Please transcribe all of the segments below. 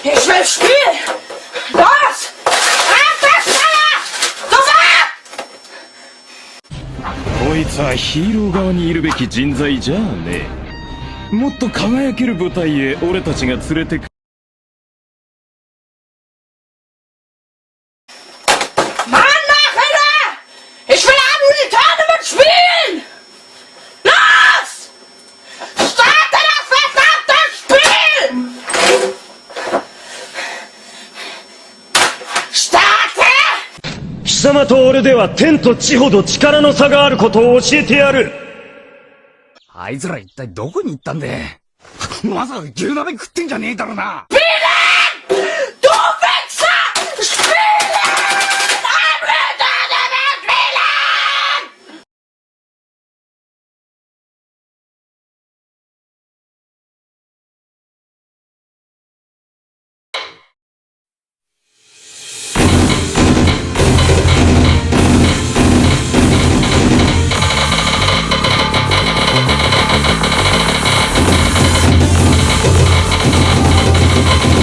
Ich will spielen! Los! Abwärts! こいつはヒーロー側にいるべき人材じゃあねえ。もっと輝ける舞台へ俺たちが連れてく。Mann, Nachhinein! Ich will am Tournament spielen! Los! Starte das verdammte Spiel! Starte! 貴様と俺では天と地ほど力の差があることを教えてやる。あいつら一体どこに行ったんだ。まさか牛鍋食ってんじゃねえだろな。Spielen! Du Wichser! Spielen! Am Tournament spielen! 「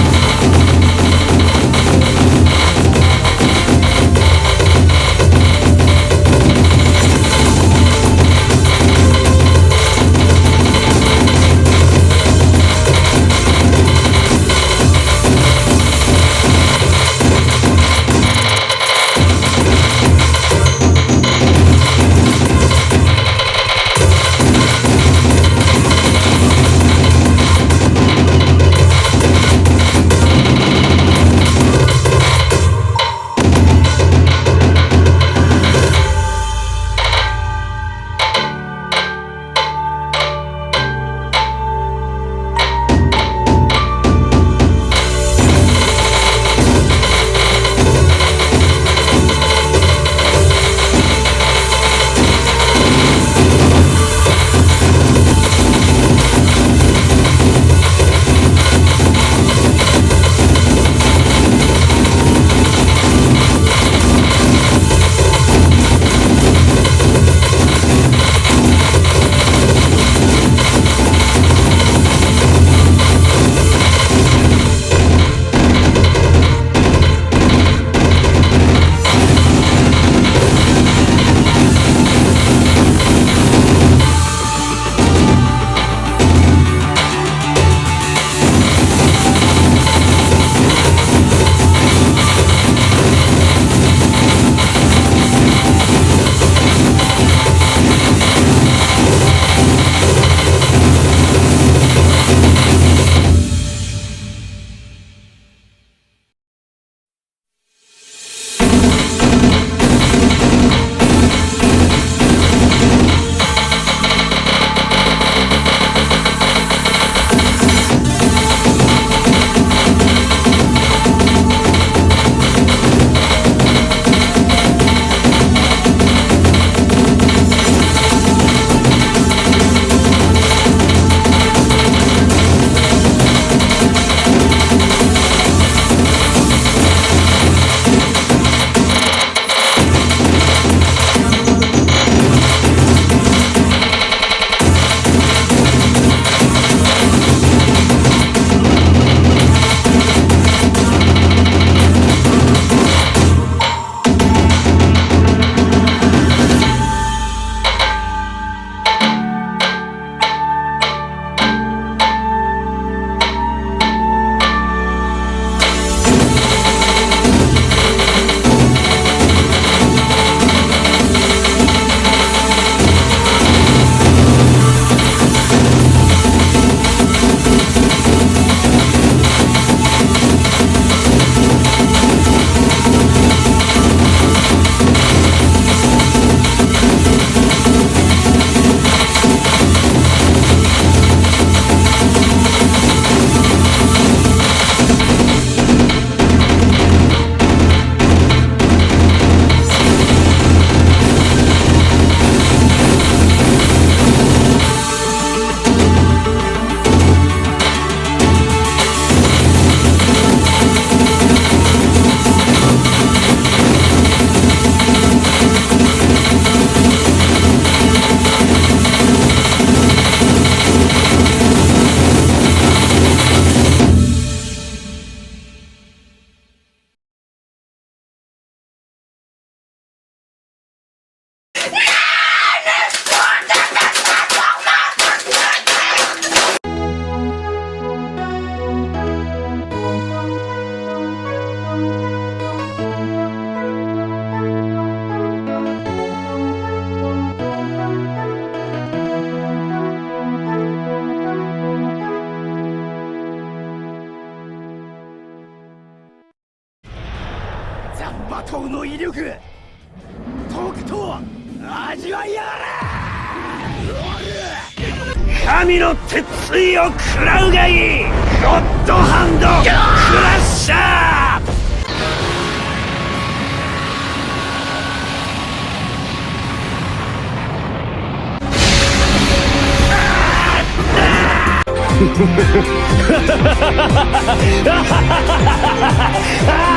刀の威力とくと味わいやがれ。神の鉄槌を食らうがいい。ゴッドハンドクラッシャー。